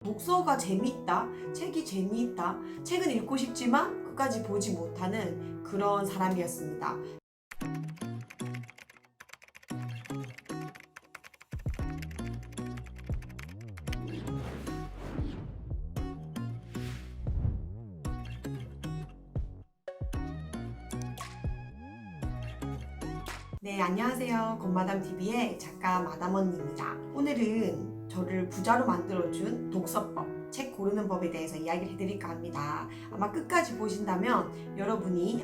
독서가 재미있다, 책이 재미있다, 책은 읽고 싶지만 끝까지 보지 못하는 그런 사람이었습니다. 네, 안녕하세요. 건마담TV의 작가 마담언니입니다. 오늘은 저를 부자로 만들어준 독서법, 책 고르는 법에 대해서 이야기를 해드릴까 합니다. 아마 끝까지 보신다면 여러분이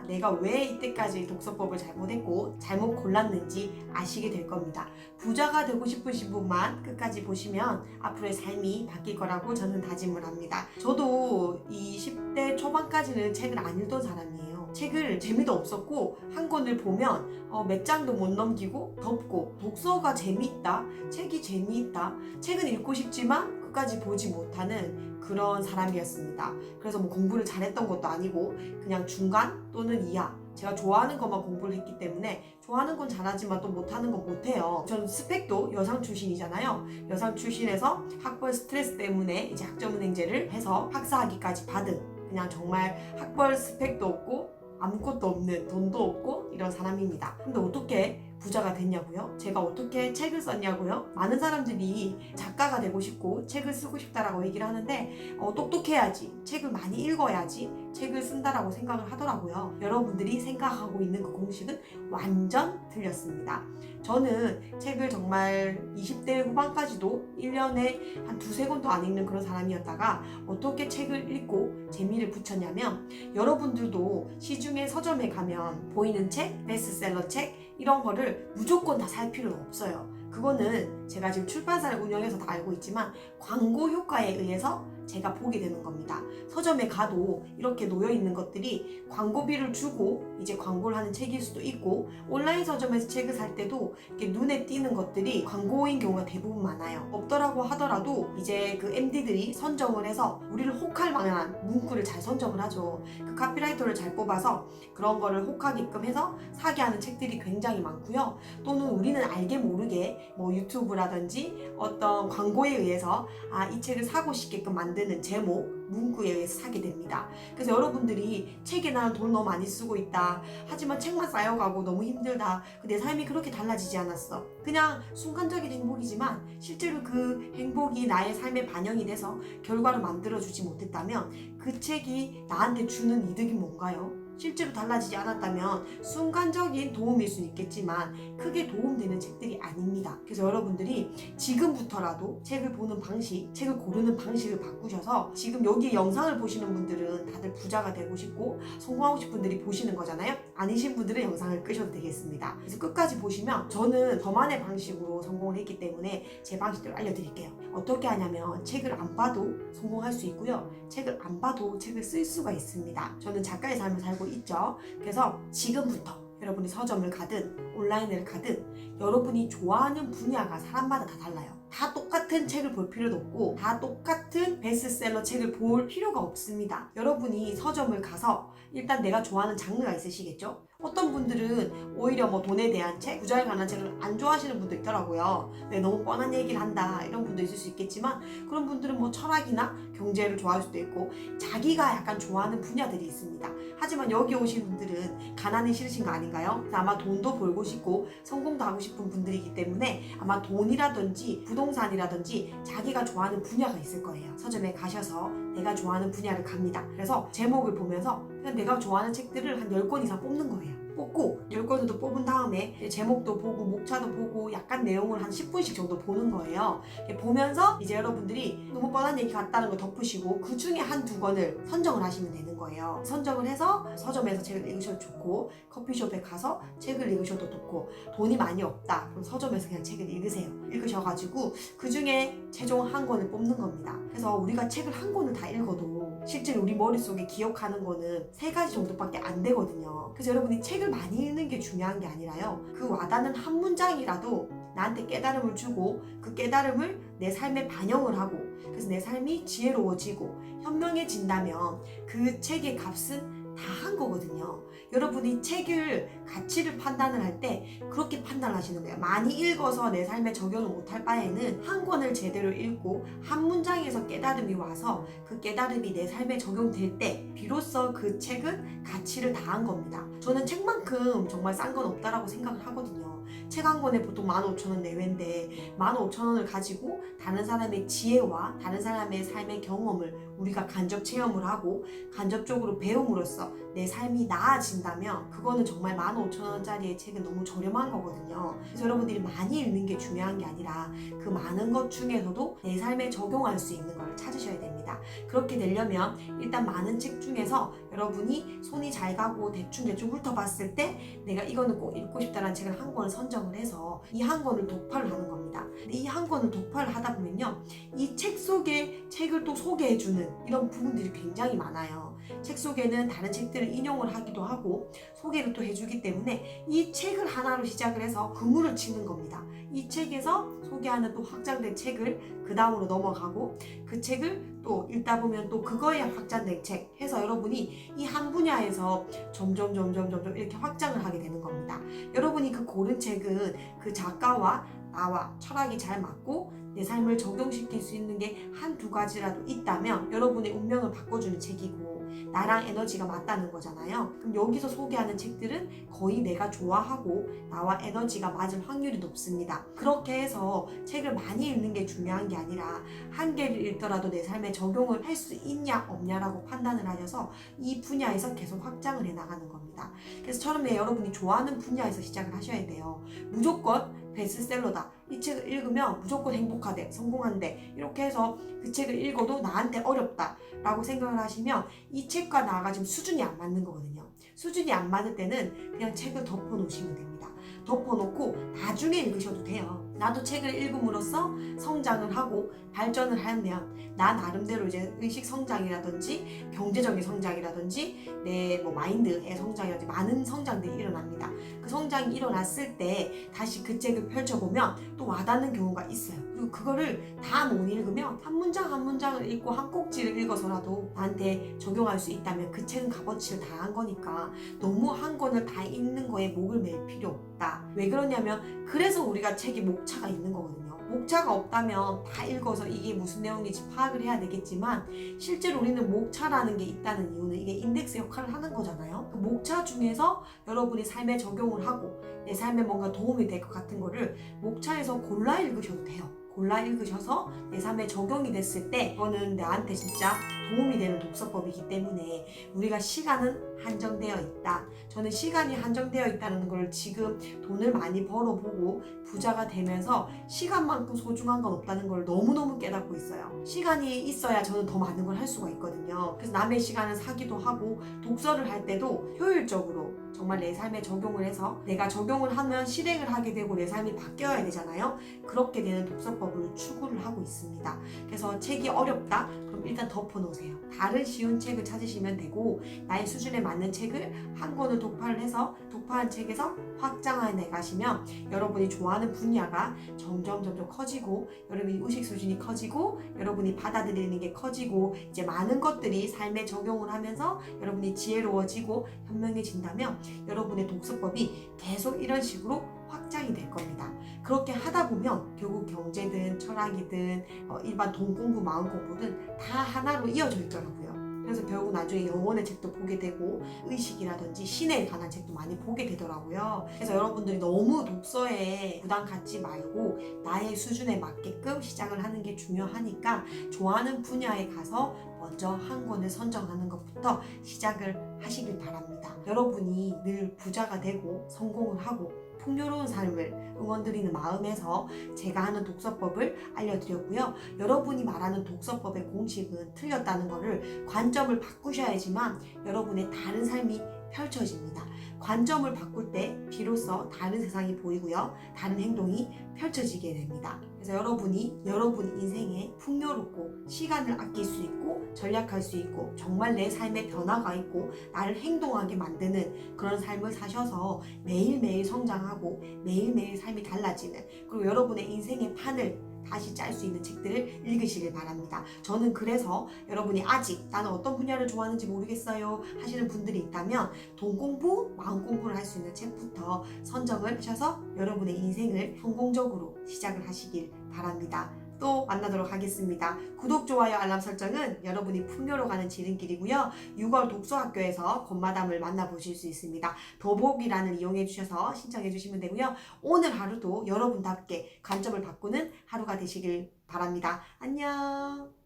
내가 왜 이때까지 독서법을 잘못했고 잘못 골랐는지 아시게 될 겁니다. 부자가 되고 싶으신 분만 끝까지 보시면 앞으로의 삶이 바뀔 거라고 저는 다짐을 합니다. 저도 이 10대 초반까지는 책을 안 읽던 사람이에요. 책을 재미도 없었고 한 권을 보면 몇 장도 못 넘기고 덮고, 독서가 재미있다, 책이 재미있다, 책은 읽고 싶지만 끝까지 보지 못하는 그런 사람이었습니다. 그래서 뭐 공부를 잘했던 것도 아니고 그냥 중간 또는 이하, 제가 좋아하는 것만 공부를 했기 때문에 좋아하는 건 잘하지만 또 못하는 건 못해요. 저는 스펙도 여상 출신이잖아요. 여상 출신에서 학벌 스트레스 때문에 이제 학점은행제를 해서 학사학위까지 받은, 그냥 정말 학벌 스펙도 없고 아무것도 없는, 돈도 없고 이런 사람입니다. 근데 어떻게 부자가 됐냐고요? 제가 어떻게 책을 썼냐고요? 많은 사람들이 작가가 되고 싶고 책을 쓰고 싶다라고 얘기를 하는데 똑똑해야지, 책을 많이 읽어야지 책을 쓴다라고 생각을 하더라고요. 여러분들이 생각하고 있는 그 공식은 완전 틀렸습니다. 저는 책을 정말 20대 후반까지도 1년에 한 두세 권도 안 읽는 그런 사람이었다가 어떻게 책을 읽고 재미를 붙였냐면, 여러분들도 시중에 서점에 가면 보이는 책, 베스트셀러 책 이런 거를 무조건 다 살 필요는 없어요. 그거는 제가 지금 출판사를 운영해서 다 알고 있지만 광고 효과에 의해서 제가 보게 되는 겁니다. 서점에 가도 이렇게 놓여 있는 것들이 광고비를 주고 이제 광고를 하는 책일 수도 있고, 온라인 서점에서 책을 살 때도 이렇게 눈에 띄는 것들이 광고인 경우가 대부분 많아요. 없더라고 하더라도 이제 그 MD들이 선정을 해서 우리를 혹할 만한 문구를 잘 선정을 하죠. 그 카피라이터를 잘 뽑아서 그런 거를 혹하게끔 해서 사게 하는 책들이 굉장히 많고요. 또는 우리는 알게 모르게 뭐 유튜브라든지 어떤 광고에 의해서 이 책을 사고 싶게끔 만드는 제목, 문구에 의해서 사게 됩니다. 그래서 여러분들이 책에 나는 돈 너무 많이 쓰고 있다, 하지만 책만 쌓여가고 너무 힘들다, 내 삶이 그렇게 달라지지 않았어, 그냥 순간적인 행복이지만 실제로 그 행복이 나의 삶에 반영이 돼서 결과를 만들어주지 못했다면 그 책이 나한테 주는 이득이 뭔가요? 실제로 달라지지 않았다면 순간적인 도움일 수는 있겠지만 크게 도움되는 책들이 아닙니다. 그래서 여러분들이 지금부터라도 책을 보는 방식, 책을 고르는 방식을 바꾸셔서, 지금 여기 영상을 보시는 분들은 다들 부자가 되고 싶고 성공하고 싶은 분들이 보시는 거잖아요. 아니신 분들은 영상을 끄셔도 되겠습니다. 그래서 끝까지 보시면 저는 저만의 방식으로 성공을 했기 때문에 제 방식대로 알려드릴게요. 어떻게 하냐면, 책을 안 봐도 성공할 수 있고요, 책을 안 봐도 책을 쓸 수가 있습니다. 저는 작가의 삶을 살고 있죠. 그래서 지금부터 여러분이 서점을 가든 온라인을 가든 여러분이 좋아하는 분야가 사람마다 다 달라요. 다 똑같은 책을 볼 필요도 없고 다 똑같은 베스트셀러 책을 볼 필요가 없습니다. 여러분이 서점을 가서 일단 내가 좋아하는 장르가 있으시겠죠? 어떤 분들은 오히려 뭐 돈에 대한 책, 부자에 관한 책을 안 좋아하시는 분도 있더라고요. 왜 너무 뻔한 얘기를 한다 이런 분도 있을 수 있겠지만, 그런 분들은 뭐 철학이나 경제를 좋아할 수도 있고 자기가 약간 좋아하는 분야들이 있습니다. 하지만 여기 오신 분들은 가난이 싫으신 거 아닌가요? 아마 돈도 벌고 싶고 성공도 하고 싶은 분들이기 때문에 아마 돈이라든지 부동산이라든지 자기가 좋아하는 분야가 있을 거예요. 서점에 가셔서 내가 좋아하는 분야를 갑니다. 그래서 제목을 보면서 그냥 내가 좋아하는 책들을 한 10권 이상 뽑는 거예요. 뽑고 10권을 뽑은 다음에 제목도 보고 목차도 보고 약간 내용을 한 10분씩 정도 보는 거예요. 보면서 이제 여러분들이 너무 뻔한 얘기 같다는 거 덮으시고 그 중에 한두 권을 선정을 하시면 되는 거예요. 선정을 해서 서점에서 책을 읽으셔도 좋고 커피숍에 가서 책을 읽으셔도 좋고, 돈이 많이 없다 그럼 서점에서 그냥 책을 읽으세요. 읽으셔가지고 그 중에 최종 한 권을 뽑는 겁니다. 그래서 우리가 책을 한 권을 다 읽어도 실제로 우리 머릿속에 기억하는 거는 3가지 정도밖에 안 되거든요. 그래서 여러분이 책을 많이 읽는 게 중요한 게 아니라요, 그 와닿는 한 문장이라도 나한테 깨달음을 주고 그 깨달음을 내 삶에 반영을 하고, 그래서 내 삶이 지혜로워지고 현명해진다면 그 책의 값은 다 한 거거든요. 여러분이 책을 가치를 판단을 할 때 그렇게 판단하시는 거예요. 많이 읽어서 내 삶에 적용을 못할 바에는 한 권을 제대로 읽고 한 문장에서 깨달음이 와서 그 깨달음이 내 삶에 적용될 때 비로소 그 책은 가치를 다한 겁니다. 저는 책만큼 정말 싼 건 없다라고 생각을 하거든요. 책 한 권에 보통 15,000원 내외인데 15,000원을 가지고 다른 사람의 지혜와 다른 사람의 삶의 경험을 우리가 간접 체험을 하고 간접적으로 배움으로써 내 삶이 나아진다면 그거는 정말 15,000원짜리의 책은 너무 저렴한 거거든요. 그래서 여러분들이 많이 읽는 게 중요한 게 아니라 그 많은 것 중에서도 내 삶에 적용할 수 있는 걸 찾으셔야 됩니다. 그렇게 되려면 일단 많은 책 중에서 여러분이 손이 잘 가고 대충 훑어봤을 때 내가 이거는 꼭 읽고 싶다는 책을 한 권을 선정을 해서 이 한 권을 독파를 하는 겁니다. 근데 이 한 권을 독파를 하다 보면요, 이 책 속에 책을 또 소개해주는 이런 부분들이 굉장히 많아요. 책 속에는 다른 책들을 인용을 하기도 하고 소개를 또 해주기 때문에 이 책을 하나로 시작을 해서 그물을 치는 겁니다. 이 책에서 소개하는 또 확장된 책을 그 다음으로 넘어가고 그 책을 또 읽다 보면 또 그거에 확장된 책 해서 여러분이 이 한 분야에서 점점 이렇게 확장을 하게 되는 겁니다. 여러분이 그 고른 책은 그 작가와 나와 철학이 잘 맞고 내 삶을 적용시킬 수 있는 게 한두 가지라도 있다면 여러분의 운명을 바꿔주는 책이고 나랑 에너지가 맞다는 거잖아요. 그럼 여기서 소개하는 책들은 거의 내가 좋아하고 나와 에너지가 맞을 확률이 높습니다. 그렇게 해서 책을 많이 읽는 게 중요한 게 아니라 한 개를 읽더라도 내 삶에 적용을 할 수 있냐 없냐라고 판단을 하셔서 이 분야에서 계속 확장을 해나가는 겁니다. 그래서 처음에 여러분이 좋아하는 분야에서 시작을 하셔야 돼요. 무조건 베스트셀러다, 이 책을 읽으면 무조건 행복하대, 성공한대, 이렇게 해서 그 책을 읽어도 나한테 어렵다 라고 생각을 하시면 이 책과 나가 지금 수준이 안 맞는 거거든요. 수준이 안 맞을 때는 그냥 책을 덮어 놓으시면 됩니다. 덮어놓고 나중에 읽으셔도 돼요. 나도 책을 읽음으로써 성장을 하고 발전을 하면 나 나름대로 이제 의식 성장이라든지 경제적인 성장이라든지 내 마인드의 성장이라든지 많은 성장들이 일어납니다. 그 성장이 일어났을 때 다시 그 책을 펼쳐보면 또 와닿는 경우가 있어요. 그리고 그거를 다 못 읽으면 한 문장 한 문장을 읽고 한 꼭지를 읽어서라도 나한테 적용할 수 있다면 그 책은 값어치를 다 한 거니까 너무 한 권을 다 읽는 거에 목을 맬 필요 없다. 왜 그러냐면 그래서 우리가 책에 목차가 있는 거거든요. 목차가 없다면 다 읽어서 이게 무슨 내용인지 파악을 해야 되겠지만 실제로 우리는 목차라는 게 있다는 이유는 이게 인덱스 역할을 하는 거잖아요. 그 목차 중에서 여러분이 삶에 적용을 하고 내 삶에 뭔가 도움이 될 것 같은 거를 목차에서 골라 읽으셔도 돼요. 골라 읽으셔서 내 삶에 적용이 됐을 때 이거는 나한테 진짜 도움이 되는 독서법이기 때문에 우리가 시간은 한정되어 있다. 저는 시간이 한정되어 있다는 걸 지금 돈을 많이 벌어보고 부자가 되면서 시간만큼 소중한 건 없다는 걸 너무너무 깨닫고 있어요. 시간이 있어야 저는 더 많은 걸 할 수가 있거든요. 그래서 남의 시간을 사기도 하고 독서를 할 때도 효율적으로 정말 내 삶에 적용을 해서 내가 적용을 하면 실행을 하게 되고 내 삶이 바뀌어야 되잖아요. 그렇게 되는 독서법을 추구를 하고 있습니다. 그래서 책이 어렵다? 그럼 일단 덮어놓으세요. 다른 쉬운 책을 찾으시면 되고 나의 수준에 맞는 책을 한 권을 독파를 해서 독파한 책에서 확장해 나가시면 여러분이 좋아하는 분야가 점점 커지고 여러분이 의식 수준이 커지고 여러분이 받아들이는 게 커지고 이제 많은 것들이 삶에 적용을 하면서 여러분이 지혜로워지고 현명해진다면 여러분의 독서법이 계속 이런 식으로 확장이 될 겁니다. 그렇게 하다 보면 결국 경제든 철학이든 일반 돈 공부, 마음 공부든 다 하나로 이어져 있더라고요. 그래서 결국 나중에 영혼의 책도 보게 되고 의식이라든지 신에 관한 책도 많이 보게 되더라고요. 그래서 여러분들이 너무 독서에 부담 갖지 말고 나의 수준에 맞게끔 시작을 하는 게 중요하니까 좋아하는 분야에 가서 먼저 한 권을 선정하는 것부터 시작을 하시길 바랍니다. 여러분이 늘 부자가 되고 성공을 하고 풍요로운 삶을 응원드리는 마음에서 제가 하는 독서법을 알려드렸고요. 여러분이 말하는 독서법의 공식은 틀렸다는 것을 관점을 바꾸셔야지만 여러분의 다른 삶이 펼쳐집니다. 관점을 바꿀 때 비로소 다른 세상이 보이고요. 다른 행동이 펼쳐지게 됩니다. 그래서 여러분이 여러분 인생에 풍요롭고 시간을 아낄 수 있고 전략할 수 있고 정말 내 삶에 변화가 있고 나를 행동하게 만드는 그런 삶을 사셔서 매일매일 성장하고 매일매일 삶이 달라지는 그리고 여러분의 인생의 판을 다시 짤 수 있는 책들을 읽으시길 바랍니다. 저는 그래서 여러분이 아직 나는 어떤 분야를 좋아하는지 모르겠어요 하시는 분들이 있다면 돈 공부, 마음 공부를 할 수 있는 책부터 선정을 하셔서 여러분의 인생을 성공적으로 시작을 하시길 바랍니다. 또 만나도록 하겠습니다. 구독, 좋아요, 알람 설정은 여러분이 풍요로 가는 지름길이고요. 6월 독서학교에서 곤마담을 만나보실 수 있습니다. 더보기란을 이용해 주셔서 신청해 주시면 되고요. 오늘 하루도 여러분답게 관점을 바꾸는 하루가 되시길 바랍니다. 안녕.